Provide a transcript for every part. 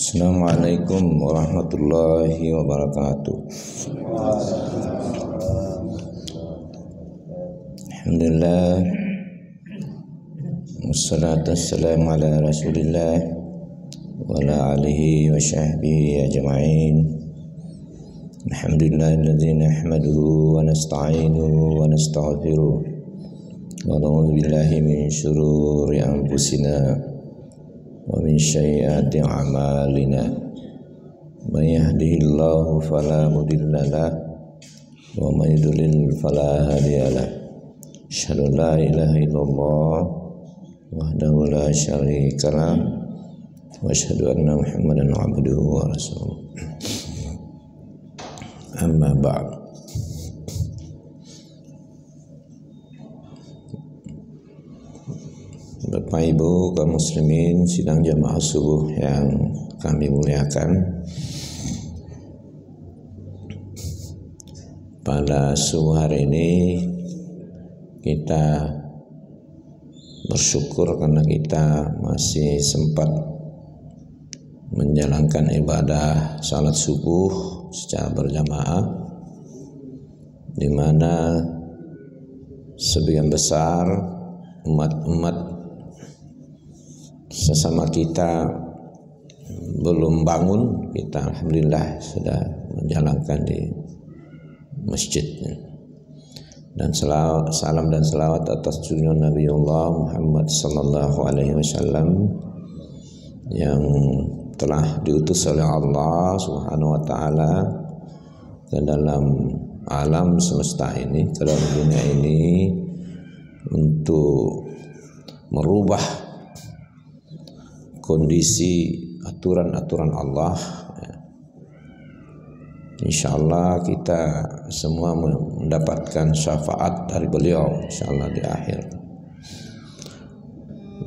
Assalamualaikum warahmatullahi wabarakatuh. Alhamdulillah, wassalatu wassalamu ala rasulillah wa ala alihi wa sahbihi ajma'in. Alhamdulillahilladzi nahmaduhu wa nasta'inuhu wa nastaghfiruh wa na'udzu billahi min syururi anfusina wa min sayyiati a'malina. May yahdihillahu fala mudilla lahu wa may yudlil fala hadiya lahu. Asyhadu an la ilaha illallah wahdahu la syarika lah wa asyhadu anna Muhammadan abduhu wa rasuluh. Amma ba'd. Bapak Ibu kaum muslimin sidang jamaah subuh yang kami muliakan, pada subuh hari ini kita bersyukur karena kita masih sempat menjalankan ibadah salat subuh secara berjamaah, di mana sebagian besar umat-umat sesama kita belum bangun. Kita alhamdulillah sudah menjalankan di masjid. Dan salam dan salawat atas junjungan Nabiullah Muhammad sallallahu alaihi wasallam yang telah diutus oleh Allah Subhanahu wa taala ke dalam alam semesta ini, ke dalam dunia ini, untuk merubah kondisi aturan-aturan Allah. Insyaallah kita semua mendapatkan syafaat dari beliau insyaallah di akhir.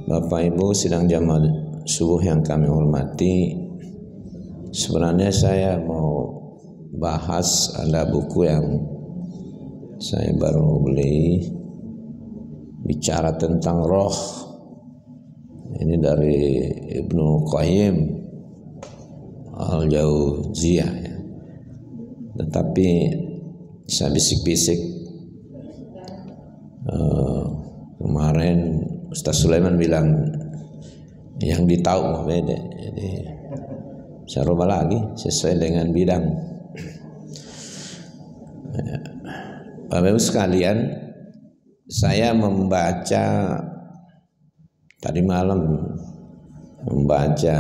Bapak Ibu sidang jamaah subuh yang kami hormati, sebenarnya saya mau bahas, ada buku yang saya baru beli, bicara tentang roh. Ini dari Ibnu Qayyim Al-Jauziyah ya. Tetapi saya bisik-bisik kemarin Ustaz Sulaiman bilang yang ditahu mah beda, jadi saya rubah lagi sesuai dengan bidang. Bapak Ibu sekalian, saya membaca tadi malam, membaca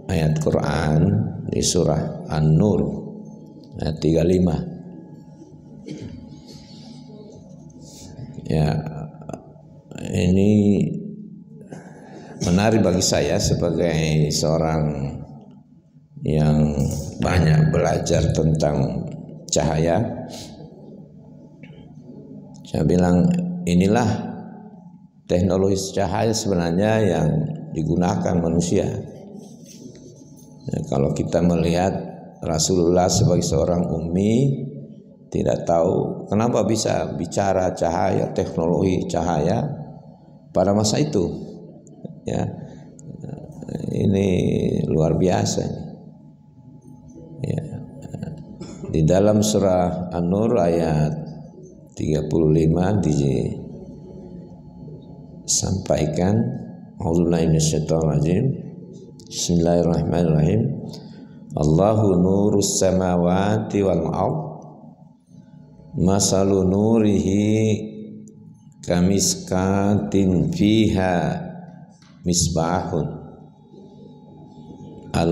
ayat Quran di surah An-Nur ayat 35. Ya, ini menarik bagi saya sebagai seorang yang banyak belajar tentang cahaya. Saya bilang inilah teknologi cahaya sebenarnya yang digunakan manusia. Ya, kalau kita melihat Rasulullah sebagai seorang ummi, tidak tahu kenapa bisa bicara cahaya, teknologi cahaya pada masa itu. Ya, ini luar biasa. Ya, di dalam surah An-Nur ayat 35 sampaikan, a'udzubillahi minasyaitonir rajim, bismillahirrahmanirrahim, Allahu nurus samawati wal ard, masalu nurihi kamiskatin fiha misbahun, al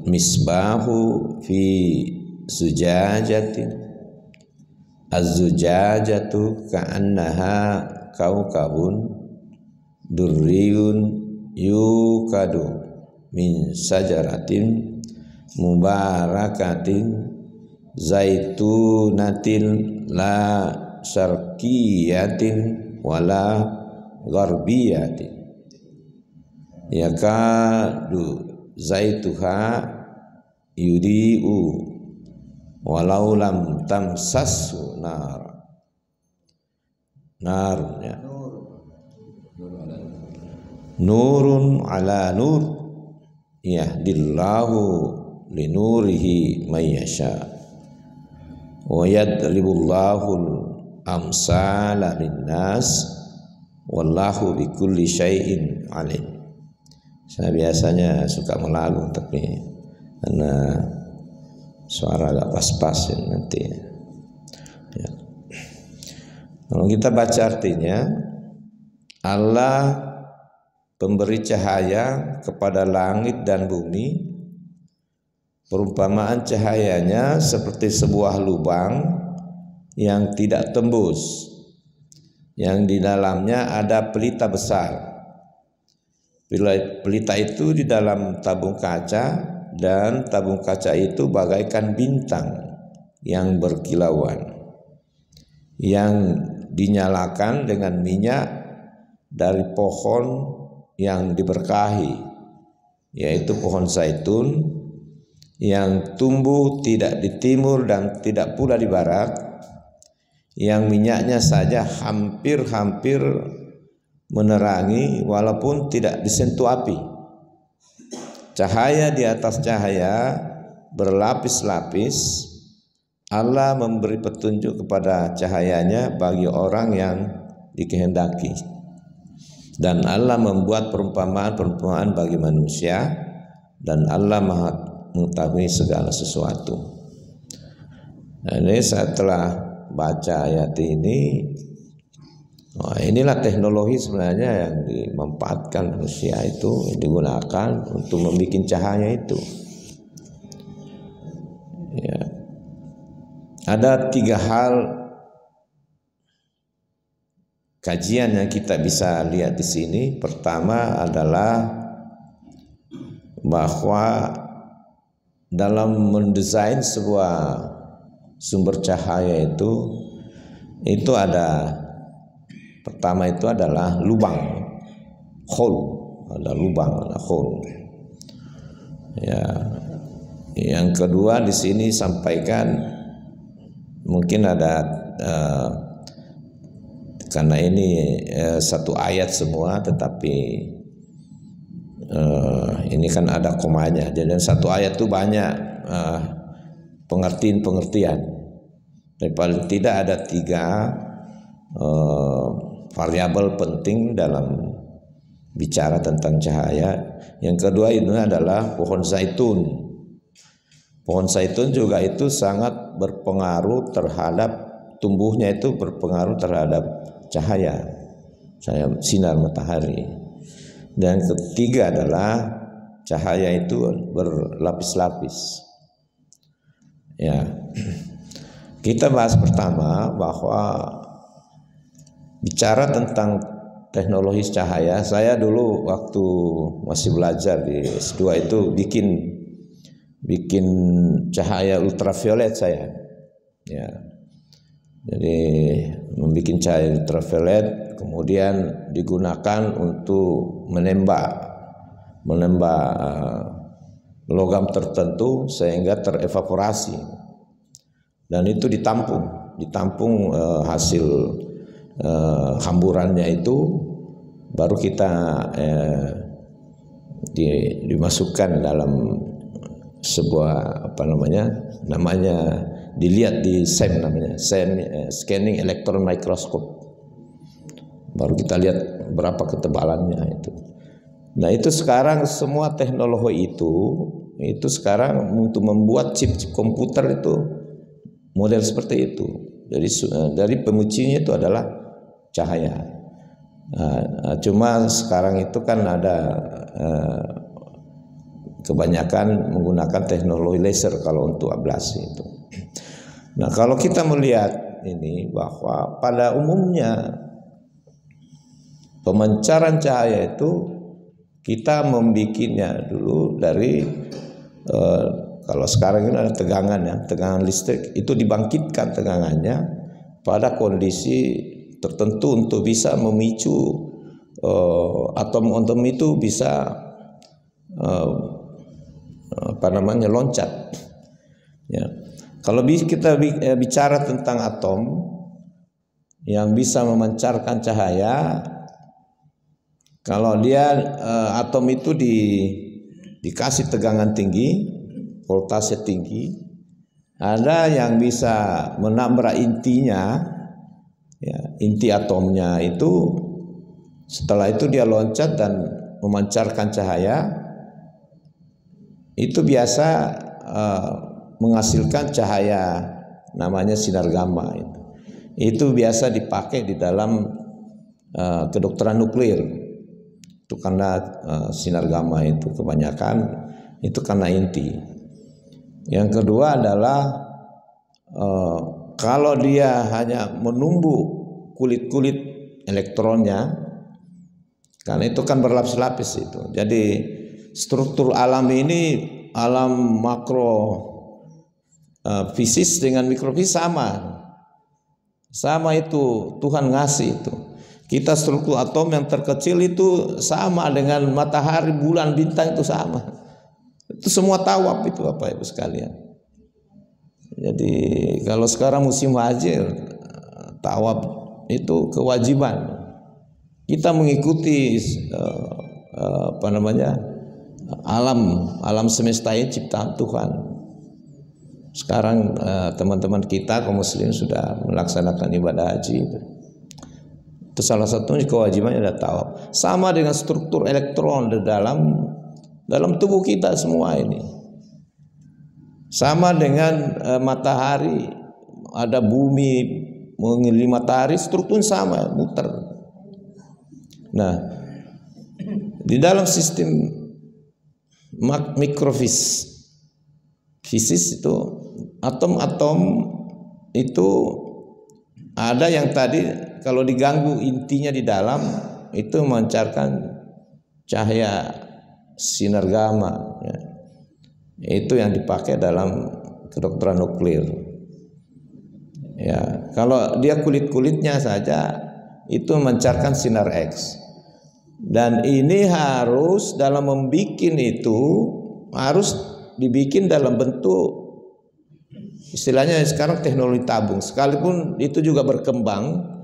misbahu fi zujajatin, az-zujajatu ka'annaha kaukabun durriyun yukadu min sajaratin mubarakatin zaitunatin la syarqiyatin wala gharbiyatin yakadu zaituha yudi'u walau lam tamsassu nar ya. Nurun ala nur yahdillahu linurihi may yasha wa yadribullahul amsala linnas wallahu bikulli syai'in alim. Saya biasanya suka melagu tapi karena suara agak pas-pasin nanti ya. Kalau kita baca artinya, Allah pemberi cahaya kepada langit dan bumi. Perumpamaan cahayanya seperti sebuah lubang yang tidak tembus, yang di dalamnya ada pelita besar. Pelita itu di dalam tabung kaca, dan tabung kaca itu bagaikan bintang yang berkilauan, yang dinyalakan dengan minyak dari pohon yang diberkahi, yaitu pohon zaitun yang tumbuh tidak di timur dan tidak pula di barat, yang minyaknya saja hampir-hampir menerangi walaupun tidak disentuh api. Cahaya di atas cahaya berlapis-lapis. Allah memberi petunjuk kepada cahayanya bagi orang yang dikehendaki. Dan Allah membuat perumpamaan-perumpamaan bagi manusia, dan Allah Maha mengetahui segala sesuatu. Nah, ini setelah baca ayat ini, inilah teknologi sebenarnya yang dimanfaatkan manusia itu, digunakan untuk membuat cahaya itu. Ya. Ada 3 hal kajian yang kita bisa lihat di sini. Pertama adalah bahwa dalam mendesain sebuah sumber cahaya itu ada, pertama itu adalah lubang, hole, ada lubang, ada hole. Ya, yang kedua di sini sampaikan mungkin ada karena ini satu ayat semua, tetapi ini kan ada komanya, jadi satu ayat itu banyak pengertian. Tapi paling tidak ada 3 variabel penting dalam bicara tentang cahaya. Yang kedua itu adalah pohon zaitun. Pohon zaitun juga itu sangat berpengaruh terhadap tumbuhnya, itu berpengaruh terhadap cahaya sinar matahari. Dan ketiga adalah cahaya itu berlapis-lapis. Ya, kita bahas pertama bahwa bicara tentang teknologi cahaya. Saya dulu waktu masih belajar di S2 itu bikin cahaya ultraviolet saya. Ya, jadi membuat cahaya ultraviolet, kemudian digunakan untuk menembak logam tertentu sehingga terevaporasi, dan itu ditampung hasil hamburannya itu baru kita dimasukkan dalam sebuah namanya dilihat di SEM, namanya scanning electron microscope. Baru kita lihat berapa ketebalannya itu. Nah, itu sekarang semua teknologi itu sekarang untuk membuat chip komputer itu model seperti itu. Jadi dari pengujinya itu adalah cahaya. Cuma sekarang itu kan ada kebanyakan menggunakan teknologi laser kalau untuk ablasi itu. Nah, kalau kita melihat ini bahwa pada umumnya pemancaran cahaya itu kita membikinnya dulu dari kalau sekarang ini ada tegangan listrik, itu dibangkitkan tegangannya pada kondisi tertentu untuk bisa memicu atom-atom itu bisa loncat. Ya. Kalau kita bicara tentang atom yang bisa memancarkan cahaya, kalau dia atom itu dikasih tegangan tinggi, voltase tinggi, ada yang bisa menabrak intinya, ya, inti atomnya itu. Setelah itu dia loncat dan memancarkan cahaya. Itu biasa menghasilkan cahaya, namanya sinar gamma. Itu biasa dipakai di dalam kedokteran nuklir. Itu karena sinar gamma itu kebanyakan itu karena inti. Yang kedua adalah kalau dia hanya menumbuk kulit-kulit elektronnya, karena itu kan berlapis-lapis itu. Jadi struktur alam ini, alam makro fisis dengan mikrofisis sama itu Tuhan ngasih itu. Kita struktur atom yang terkecil itu sama dengan matahari, bulan, bintang itu sama. Itu semua tawaf itu Bapak Ibu sekalian. Jadi kalau sekarang musim haji, tawaf itu kewajiban. Kita mengikuti alam semesta ini ciptaan Tuhan. Sekarang teman-teman kita kaum muslim sudah melaksanakan ibadah haji itu salah satunya kewajibannya adalah tawaf. Sama dengan struktur elektron di dalam tubuh kita semua ini. Sama dengan matahari, ada bumi mengelilingi matahari, struktur sama, muter. Nah, di dalam sistem mikrofisis itu atom-atom itu ada yang tadi kalau diganggu intinya di dalam itu memancarkan cahaya sinar gamma, ya. Itu yang dipakai dalam kedokteran nuklir. Ya, kalau dia kulit-kulitnya saja itu memancarkan sinar X. Dan ini harus dalam membuat itu harus dibikin dalam bentuk istilahnya sekarang teknologi tabung. Sekalipun itu juga berkembang,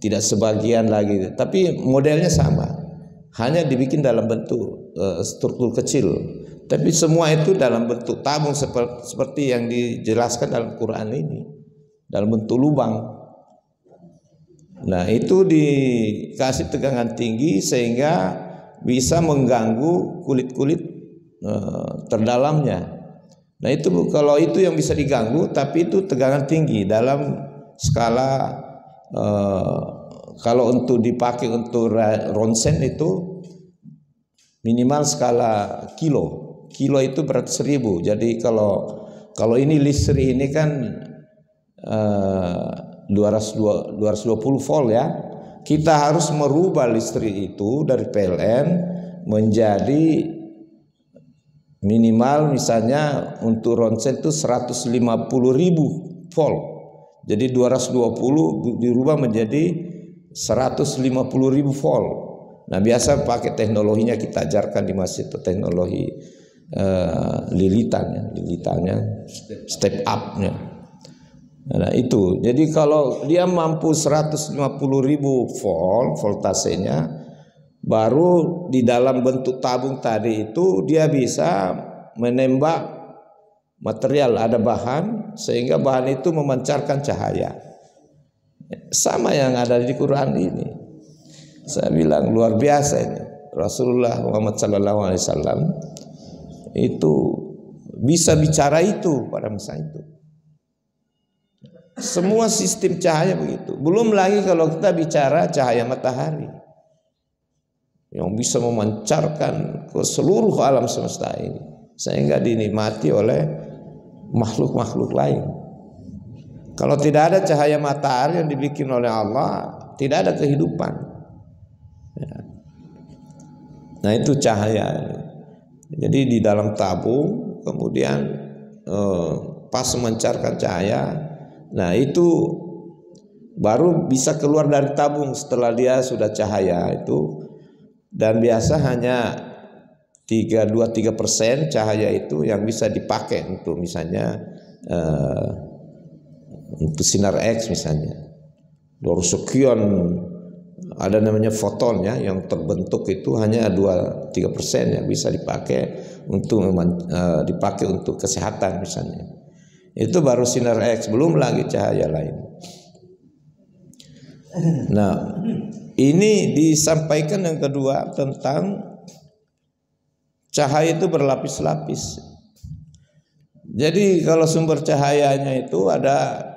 tidak sebagian lagi, tapi modelnya sama, hanya dibikin dalam bentuk struktur kecil, tapi semua itu dalam bentuk tabung seperti yang dijelaskan dalam Quran ini, dalam bentuk lubang. Nah, itu dikasih tegangan tinggi sehingga bisa mengganggu kulit-kulit terdalamnya. Nah, itu kalau itu yang bisa diganggu, tapi itu tegangan tinggi dalam skala kalau untuk dipakai untuk ronsen itu minimal skala kilo itu berarti 1000. Jadi kalau ini listrik ini kan 220 volt ya, kita harus merubah listrik itu dari PLN menjadi minimal misalnya untuk ronsen itu 150.000 volt. Jadi 220 dirubah menjadi 150.000 volt. Nah, biasa pakai teknologinya kita ajarkan di masjid itu teknologi lilitannya, step up-nya. Nah, itu. Jadi kalau dia mampu 150.000 volt voltasenya, baru di dalam bentuk tabung tadi itu dia bisa menembak material, ada bahan, sehingga bahan itu memancarkan cahaya. Sama yang ada di Quran ini. Saya bilang luar biasa ini. Rasulullah Muhammad SAW itu bisa bicara itu pada masa itu. Semua sistem cahaya begitu. Belum lagi kalau kita bicara cahaya matahari yang bisa memancarkan ke seluruh alam semesta ini sehingga dinikmati oleh makhluk-makhluk lain. Kalau tidak ada cahaya matahari yang dibikin oleh Allah, tidak ada kehidupan. Ya. Nah, itu cahaya. Jadi di dalam tabung kemudian pas memancarkan cahaya. Nah, itu baru bisa keluar dari tabung setelah dia sudah cahaya itu. Dan biasa hanya 2-3% cahaya itu yang bisa dipakai untuk misalnya untuk sinar X misalnya. Baru sekian Ada namanya foton ya, yang terbentuk itu hanya 2-3% yang bisa dipakai untuk dipakai untuk kesehatan misalnya. Itu baru sinar X, belum lagi cahaya lain. Nah, ini disampaikan yang kedua tentang cahaya itu berlapis-lapis. Jadi kalau sumber cahayanya itu ada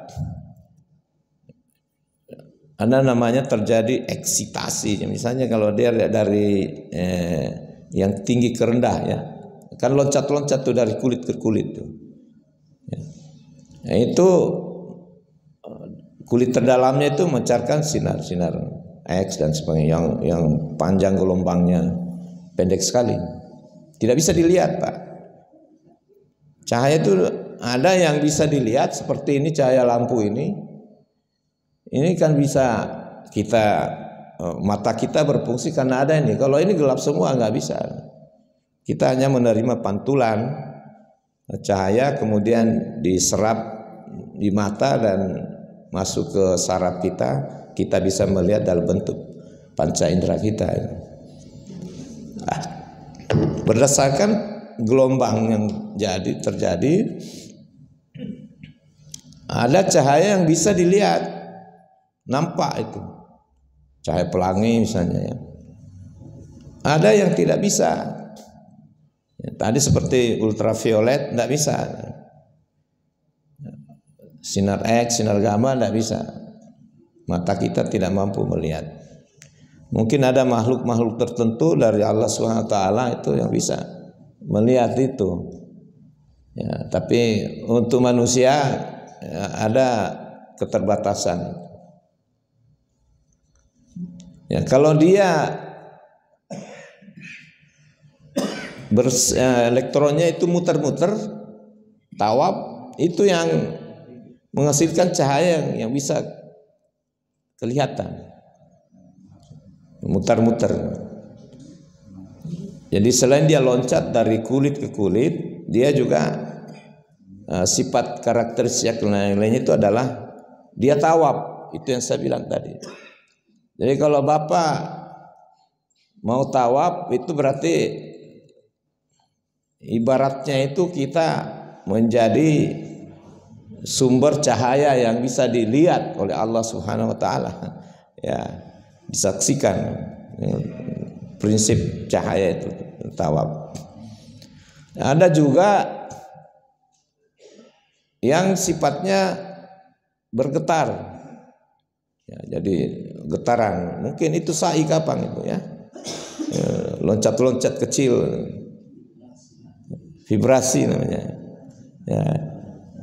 namanya terjadi eksitasi. Misalnya kalau dia dari yang tinggi ke rendah ya, kan loncat-loncat tuh dari kulit ke kulit tuh. Ya. Nah, itu kulit terdalamnya itu memancarkan sinar X dan sebagainya yang panjang gelombangnya, pendek sekali. Tidak bisa dilihat, Pak. Cahaya itu ada yang bisa dilihat seperti ini, cahaya lampu ini. Ini kan bisa mata kita berfungsi karena ada ini. Kalau ini gelap semua nggak bisa. Kita hanya menerima pantulan cahaya kemudian diserap di mata dan masuk ke saraf kita. Kita bisa melihat dalam bentuk panca indera kita. Berdasarkan gelombang yang terjadi, ada cahaya yang bisa dilihat. Nampak itu cahaya pelangi misalnya ya. Ada yang tidak bisa ya, tadi seperti ultraviolet tidak bisa, sinar X, sinar gamma tidak bisa, mata kita tidak mampu melihat. Mungkin ada makhluk-makhluk tertentu dari Allah SWT itu yang bisa melihat itu ya, tapi untuk manusia ya, ada keterbatasan. Ya, kalau dia elektronnya itu muter-muter, tawab, itu yang menghasilkan cahaya yang bisa kelihatan, muter-muter. Jadi selain dia loncat dari kulit ke kulit, dia juga sifat karakteristik lainnya itu adalah dia tawab. Itu yang saya bilang tadi. Jadi kalau Bapak mau tawaf itu berarti ibaratnya itu kita menjadi sumber cahaya yang bisa dilihat oleh Allah Subhanahu wa taala. Ya, disaksikan prinsip cahaya itu tawaf. Ada juga yang sifatnya bergetar. Ya, jadi getaran, mungkin itu sai kapan itu ya, loncat-loncat kecil, vibrasi namanya. Ya,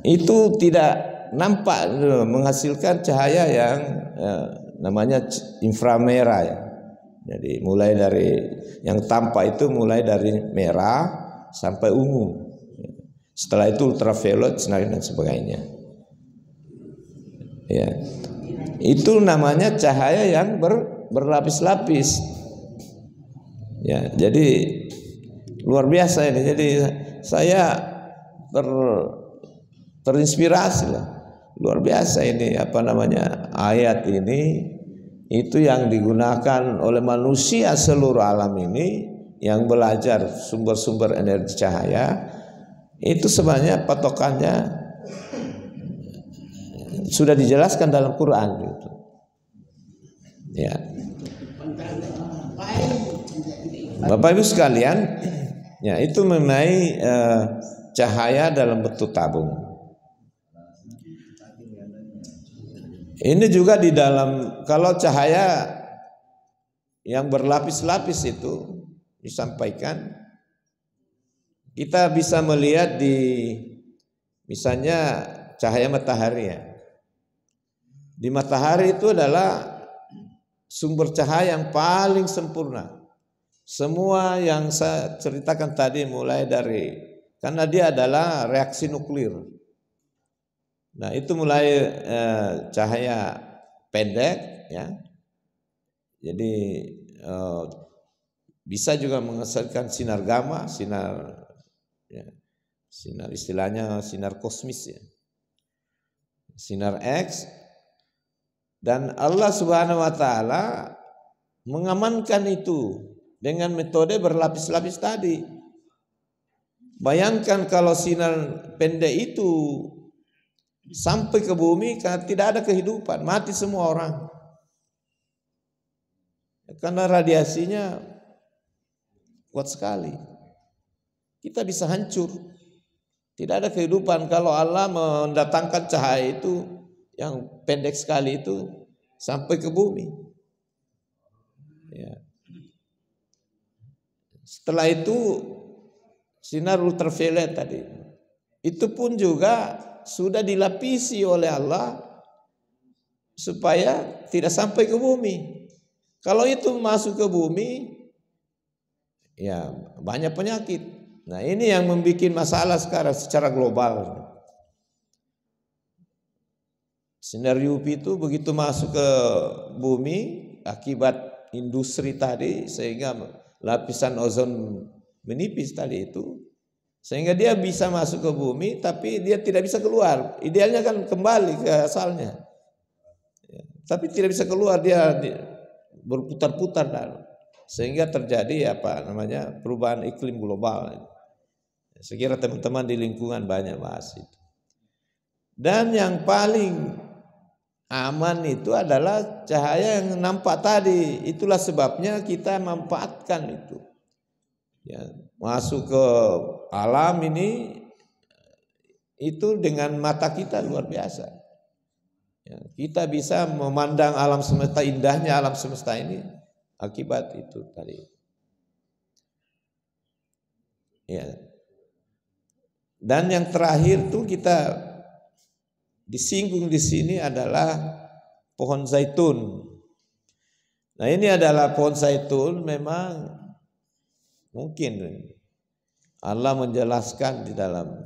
itu tidak nampak menghasilkan cahaya yang namanya inframerah ya. Jadi mulai dari yang tampak itu mulai dari merah sampai ungu. Setelah itu ultraviolet dan sebagainya. Ya. Itu namanya cahaya yang berlapis-lapis. Ya, jadi luar biasa ini. Jadi saya terinspirasi lah. Luar biasa ini ayat ini itu yang digunakan oleh manusia seluruh alam ini yang belajar sumber-sumber energi cahaya itu sebenarnya patokannya sudah dijelaskan dalam Quran gitu. Ya. Bapak Ibu sekalian, ya itu mengenai cahaya dalam bentuk tabung. Ini juga di dalam kalau cahaya yang berlapis-lapis itu disampaikan, kita bisa melihat di misalnya cahaya matahari ya. Di matahari itu adalah sumber cahaya yang paling sempurna. Semua yang saya ceritakan tadi mulai dari, karena dia adalah reaksi nuklir. Nah itu mulai cahaya pendek ya. Jadi bisa juga menghasilkan sinar gamma, sinar istilahnya sinar kosmis ya. Sinar X. Dan Allah Subhanahu wa taala mengamankan itu dengan metode berlapis-lapis tadi. Bayangkan kalau sinar pendek itu sampai ke bumi, tidak ada kehidupan, mati semua orang. Karena radiasinya kuat sekali. Kita bisa hancur. Tidak ada kehidupan kalau Allah mendatangkan cahaya itu yang pendek sekali itu sampai ke bumi. Ya. Setelah itu sinar ultraviolet tadi, itu pun juga sudah dilapisi oleh Allah supaya tidak sampai ke bumi. Kalau itu masuk ke bumi, ya banyak penyakit. Nah ini yang membuat masalah sekarang secara global. Sinar UV itu begitu masuk ke bumi akibat industri tadi, sehingga lapisan ozon menipis tadi itu, sehingga dia bisa masuk ke bumi tapi dia tidak bisa keluar. Idealnya kan kembali ke asalnya, tapi tidak bisa keluar, dia berputar-putar sehingga terjadi perubahan iklim global. Saya kira teman-teman di lingkungan banyak bahas itu. Dan yang paling aman itu adalah cahaya yang nampak tadi. Itulah sebabnya kita manfaatkan itu. Ya, masuk ke alam ini itu dengan mata kita luar biasa. Ya, kita bisa memandang alam semesta, indahnya alam semesta ini akibat itu tadi. Ya. Dan yang terakhir tuh kita disinggung di sini adalah pohon zaitun. Nah ini adalah pohon zaitun, memang mungkin Allah menjelaskan di dalam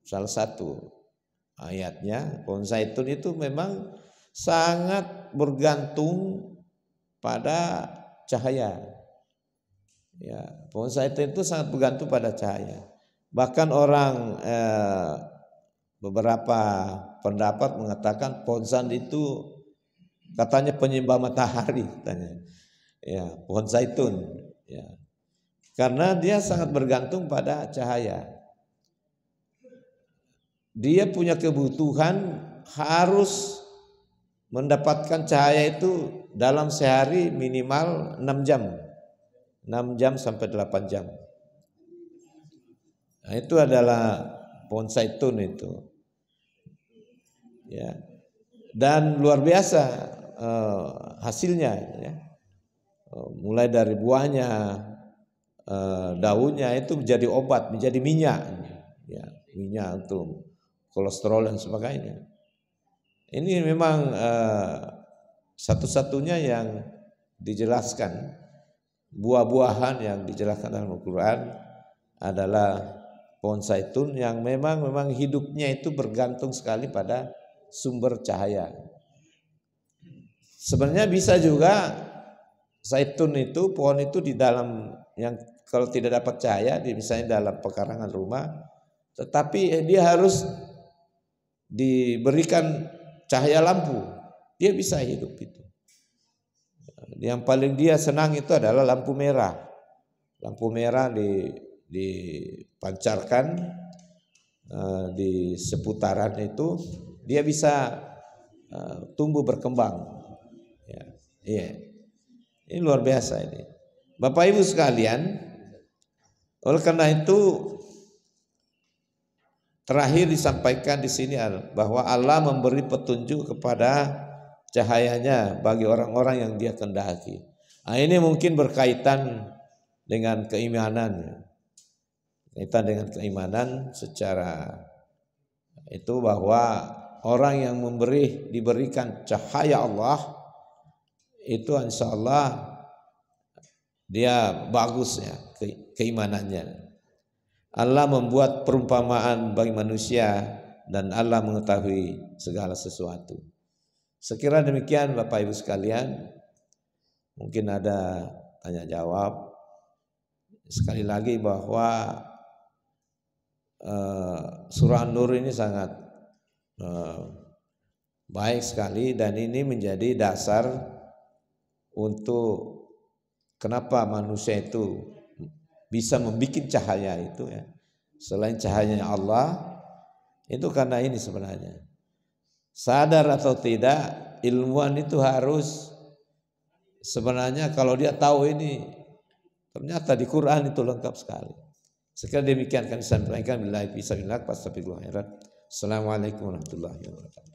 salah satu ayatnya, pohon zaitun itu memang sangat bergantung pada cahaya. Ya, pohon zaitun itu sangat bergantung pada cahaya. Bahkan orang beberapa pendapat mengatakan pohon zaitun itu katanya penyembah matahari, katanya. Ya, pohon zaitun. Ya. Karena dia sangat bergantung pada cahaya. Dia punya kebutuhan harus mendapatkan cahaya itu dalam sehari minimal 6 jam. 6 jam sampai 8 jam. Nah, itu adalah pohon zaitun itu. Ya. Dan luar biasa hasilnya, ya. Mulai dari buahnya, daunnya itu menjadi obat, menjadi minyak, ya, minyak untuk kolesterol dan sebagainya. Ini memang satu-satunya yang dijelaskan, buah-buahan yang dijelaskan dalam Al-Quran adalah pohon zaitun yang memang hidupnya itu bergantung sekali pada sumber cahaya. Sebenarnya bisa juga zaitun itu, pohon itu di dalam yang kalau tidak dapat cahaya, misalnya dalam pekarangan rumah, tetapi dia harus diberikan cahaya lampu, dia bisa hidup itu. Yang paling dia senang itu adalah lampu merah. Lampu merah dipancarkan di seputaran itu, dia bisa tumbuh berkembang. Ya, iya. Ini luar biasa ini. Bapak Ibu sekalian, oleh karena itu terakhir disampaikan di sini bahwa Allah memberi petunjuk kepada cahayanya bagi orang-orang yang Dia kehendaki. Nah, ini mungkin berkaitan dengan keimanan. Kaitan dengan keimanan secara itu bahwa orang yang diberikan cahaya Allah itu insya Allah dia bagus ya keimanannya. Allah membuat perumpamaan bagi manusia dan Allah mengetahui segala sesuatu. Sekira demikian Bapak Ibu sekalian, mungkin ada tanya jawab. Sekali lagi bahwa surah An-Nur ini sangat baik sekali dan ini menjadi dasar untuk kenapa manusia itu bisa membuat cahaya itu ya. Selain cahayanya Allah, itu karena ini sebenarnya. Sadar atau tidak, ilmuwan itu harus sebenarnya kalau dia tahu ini, ternyata di Quran itu lengkap sekali. Sekarang demikian kami sampaikan. Billahi fisabilillah, Assalamualaikum warahmatullahi wabarakatuh.